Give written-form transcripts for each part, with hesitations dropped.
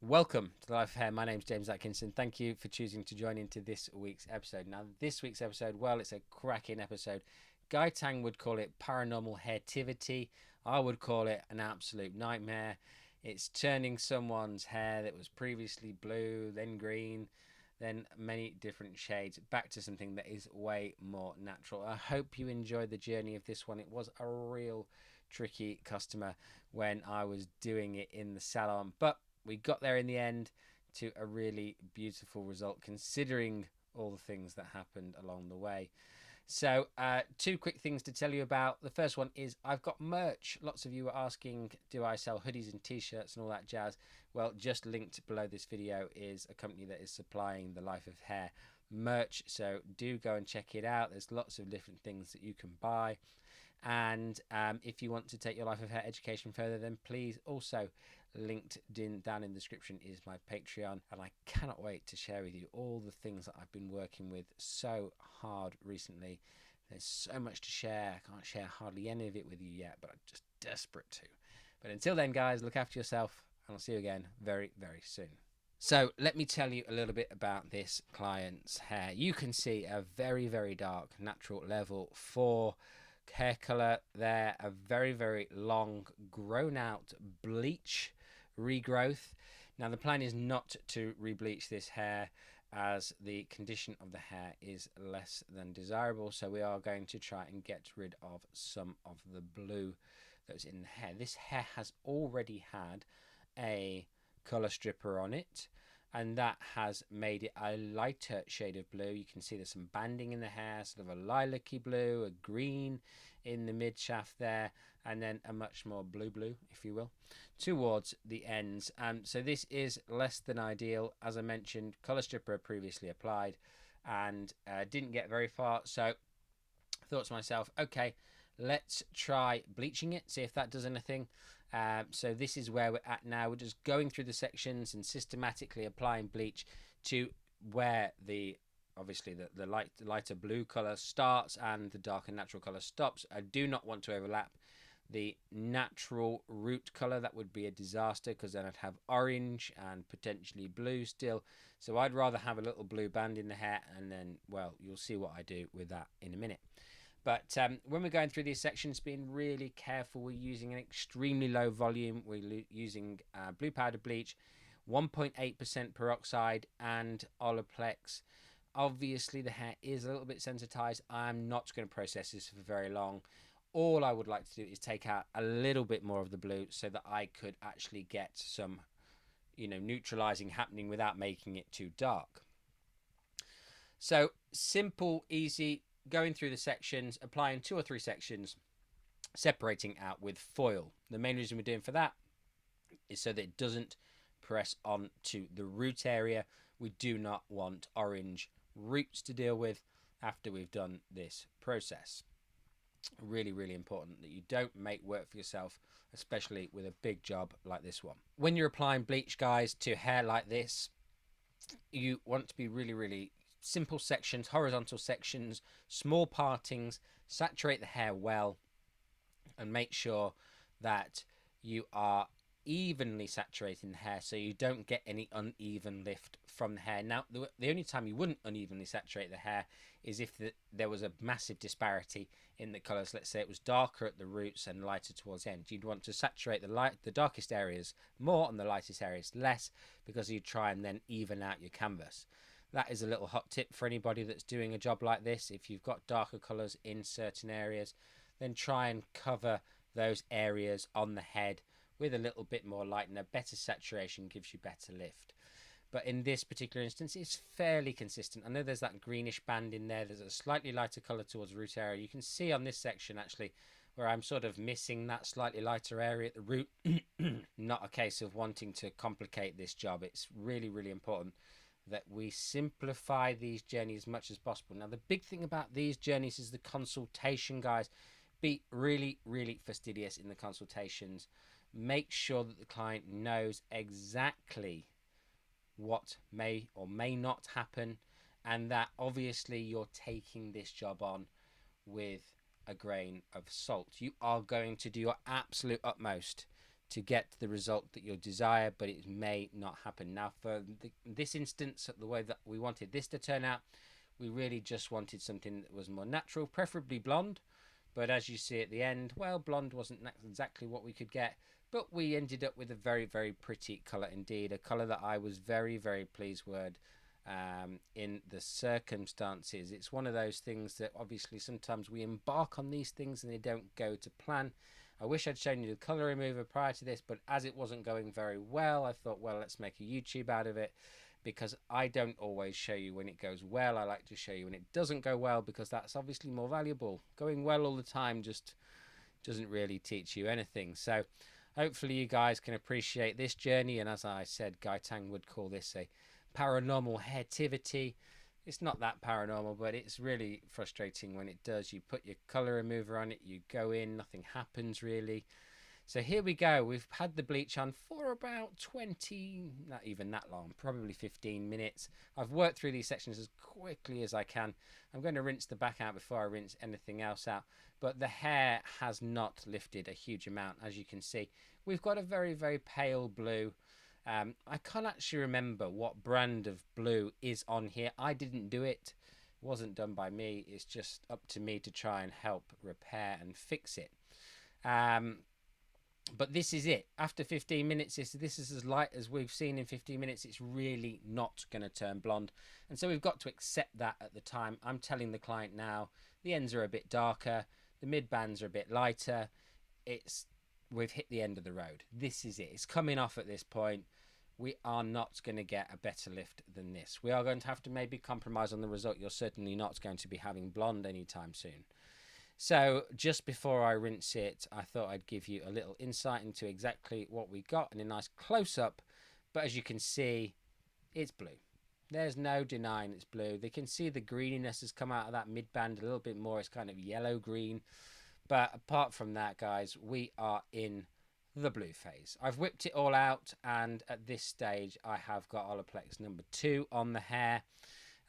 Welcome to the Life of Hair. My name's James Atkinson. Thank you for choosing to join into this week's episode. Now, this week's episode, well, it's a cracking episode. Guy Tang would call it paranormal hairtivity. I would call it an absolute nightmare. It's turning someone's hair that was previously blue, then green, then many different shades back to something that is way more natural. I hope you enjoyed the journey of this one. It was a real tricky customer when I was doing it in the salon, but we got there in the end to a really beautiful result considering all the things that happened along the way. So, two quick things to tell you about. The first one is I've got merch. Lots of you were asking, do I sell hoodies and t-shirts and all that jazz? Well, just linked below this video is a company that is supplying the Life of Hair merch. So do go and check it out. There's lots of different things that you can buy. And if you want to take your Life of Hair education further, then please also linked down in the description is my Patreon. And I cannot wait to share with you all the things that I've been working with so hard recently. There's so much to share. I can't share hardly any of it with you yet, but I'm just desperate to. But until then, guys, look after yourself, and I'll see you again very, very soon. So let me tell you a little bit about this client's hair. You can see a very, very dark natural level 4 hair color there, a very, very long grown out bleach regrowth. Now the plan is not to rebleach this hair as the condition of the hair is less than desirable, so we are going to try and get rid of some of the blue that's in the hair. This hair has already had a color stripper on it, and that has made it a lighter shade of blue. You can see there's some banding in the hair, sort of a lilac-y blue, a green in the mid shaft there, and then a much more blue, if you will, towards the ends. So this is less than ideal. As I mentioned, color stripper previously applied and didn't get very far, so I thought to myself, okay, let's try bleaching it, see if that does anything. So this is where we're at now. We're just going through the sections and systematically applying bleach to where the obviously the lighter blue color starts and the darker natural color stops. I do not want to overlap the natural root color. That would be a disaster because then I'd have orange and potentially blue still. So I'd rather have a little blue band in the hair, and then, well, you'll see what I do with that in a minute. But when we're going through these sections, being really careful, we're using an extremely low volume. We're using blue powder bleach, 1.8% peroxide, and Olaplex. Obviously, the hair is a little bit sensitized. I'm not going to process this for very long. All I would like to do is take out a little bit more of the blue so that I could actually get some, neutralizing happening without making it too dark. So simple, easy, going through the sections, applying 2 or 3 sections, separating out with foil. The main reason we're doing for that is so that it doesn't press on to the root area. We do not want orange roots to deal with after we've done this process. Really, really important that you don't make work for yourself, especially with a big job like this one. When you're applying bleach, guys, to hair like this, you want to be really, really simple sections, horizontal sections, small partings, saturate the hair well, and make sure that you are evenly saturating the hair so you don't get any uneven lift from the hair. Now, the only time you wouldn't unevenly saturate the hair is if there was a massive disparity in the colors. Let's say it was darker at the roots and lighter towards the end. You'd want to saturate the darkest areas more and the lightest areas less, because you try and then even out your canvas. That is a little hot tip for anybody that's doing a job like this. If you've got darker colors in certain areas, then try and cover those areas on the head with a little bit more light, and a better saturation gives you better lift. But in this particular instance, it's fairly consistent. I know there's that greenish band in there. There's a slightly lighter color towards the root area. You can see on this section actually where I'm sort of missing that slightly lighter area at the root. Not a case of wanting to complicate this job. It's really, really important that we simplify these journeys as much as possible. Now, the big thing about these journeys is the consultation, guys. Be really, really fastidious in the consultations. Make sure that the client knows exactly what may or may not happen, and that obviously you're taking this job on with a grain of salt. You are going to do your absolute utmost to get the result that you desire, but it may not happen. Now, for this instance, the way that we wanted this to turn out, we really just wanted something that was more natural, preferably blonde. But as you see at the end, well, blonde wasn't exactly what we could get, but we ended up with a very, very pretty colour indeed, a colour that I was very, very pleased with in the circumstances. It's one of those things that obviously sometimes we embark on these things and they don't go to plan. I wish I'd shown you the colour remover prior to this, but as it wasn't going very well, I thought, well, let's make a YouTube out of it, because I don't always show you when it goes well. I like to show you when it doesn't go well, because that's obviously more valuable. Going well all the time just doesn't really teach you anything. So hopefully you guys can appreciate this journey, and as I said, Guy Tang would call this a paranormal hairtivity. It's not that paranormal, but it's really frustrating when it does. You put your colour remover on it, you go in, nothing happens really. So here we go. We've had the bleach on for about 20, not even that long, probably 15 minutes. I've worked through these sections as quickly as I can. I'm going to rinse the back out before I rinse anything else out. But the hair has not lifted a huge amount, as you can see. We've got a very, very pale blue. I can't actually remember what brand of blue is on here. I didn't do it. It wasn't done by me. It's just up to me to try and help repair and fix it. But this is it. After 15 minutes, this is as light as we've seen in 15 minutes. It's really not going to turn blonde. And so we've got to accept that at the time. I'm telling the client now, the ends are a bit darker. The mid bands are a bit lighter. We've hit the end of the road. This is it. It's coming off at this point. We are not going to get a better lift than this. We are going to have to maybe compromise on the result. You're certainly not going to be having blonde anytime soon. So just before I rinse it, I thought I'd give you a little insight into exactly what we got in a nice close-up. But as you can see, it's blue. There's no denying it's blue. They can see the greeniness has come out of that mid-band a little bit more. It's kind of yellow-green. But apart from that, guys, we are in the blue phase. I've whipped it all out, and at this stage, I have got Olaplex number 2 on the hair.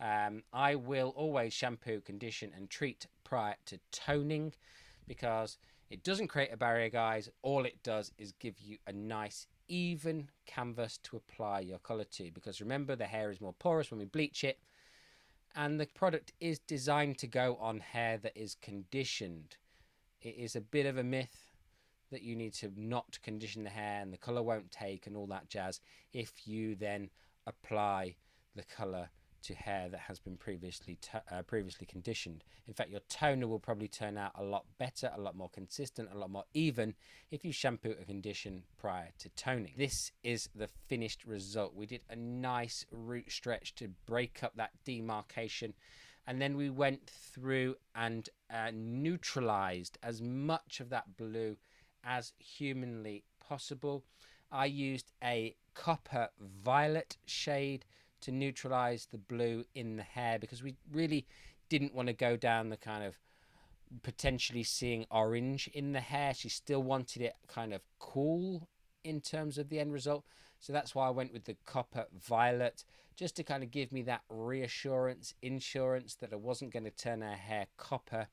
I will always shampoo, condition and treat prior to toning, because it doesn't create a barrier, guys. All it does is give you a nice even canvas to apply your colour to, because remember, the hair is more porous when we bleach it, and the product is designed to go on hair that is conditioned. It is a bit of a myth that you need to not condition the hair and the colour won't take and all that jazz if you then apply the colour to hair that has been previously conditioned. In fact, your toner will probably turn out a lot better, a lot more consistent, a lot more even if you shampoo and condition prior to toning. This is the finished result. We did a nice root stretch to break up that demarcation, and then we went through and neutralized as much of that blue as humanly possible. I used a copper violet shade to neutralize the blue in the hair, because we really didn't want to go down the kind of potentially seeing orange in the hair. She still wanted it kind of cool in terms of the end result, so that's why I went with the copper violet, just to kind of give me that reassurance, insurance that I wasn't going to turn her hair copper.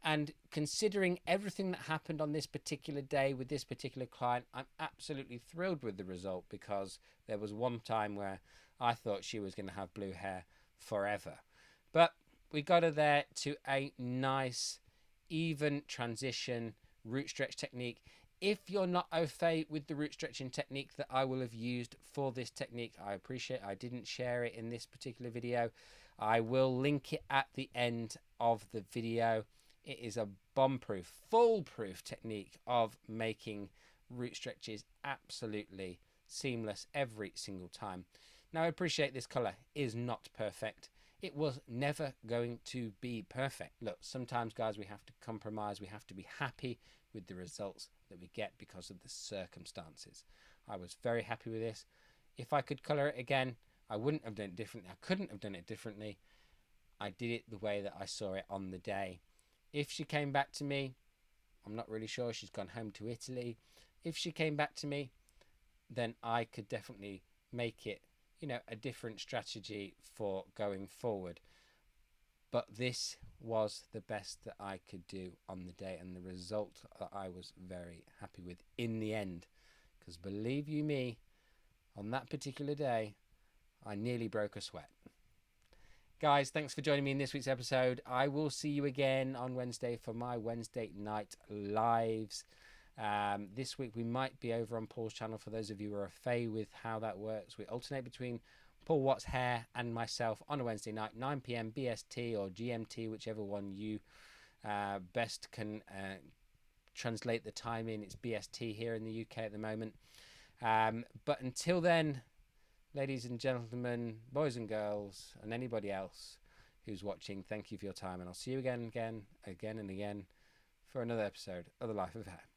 And considering everything that happened on this particular day with this particular client, I'm absolutely thrilled with the result, because there was one time where I thought she was going to have blue hair forever. But we got her there to a nice, even transition root stretch technique. If you're not au fait with the root stretching technique that I will have used for this technique, I appreciate I didn't share it in this particular video. I will link it at the end of the video. It is a bomb-proof, foolproof technique of making root stretches absolutely seamless every single time. Now, I appreciate this colour is not perfect. It was never going to be perfect. Look, sometimes, guys, we have to compromise. We have to be happy with the results that we get because of the circumstances. I was very happy with this. If I could colour it again, I wouldn't have done it differently. I couldn't have done it differently. I did it the way that I saw it on the day. If she came back to me, I'm not really sure. She's gone home to Italy. If she came back to me, then I could definitely make it, you know, a different strategy for going forward. But this was the best that I could do on the day, and the result that I was very happy with in the end. Because believe you me, on that particular day, I nearly broke a sweat. Guys, thanks for joining me in this week's episode. I will see you again on Wednesday for my Wednesday night lives. This week we might be over on Paul's channel for those of you who are fay with how that works. We alternate between Paul Watts Hair and myself on a Wednesday night, 9 p.m. BST or GMT, whichever one you best can translate the time in. It's BST here in the UK at the moment. But until then, ladies and gentlemen, boys and girls, and anybody else who's watching, thank you for your time, and I'll see you again and again for another episode of The Life of Hair.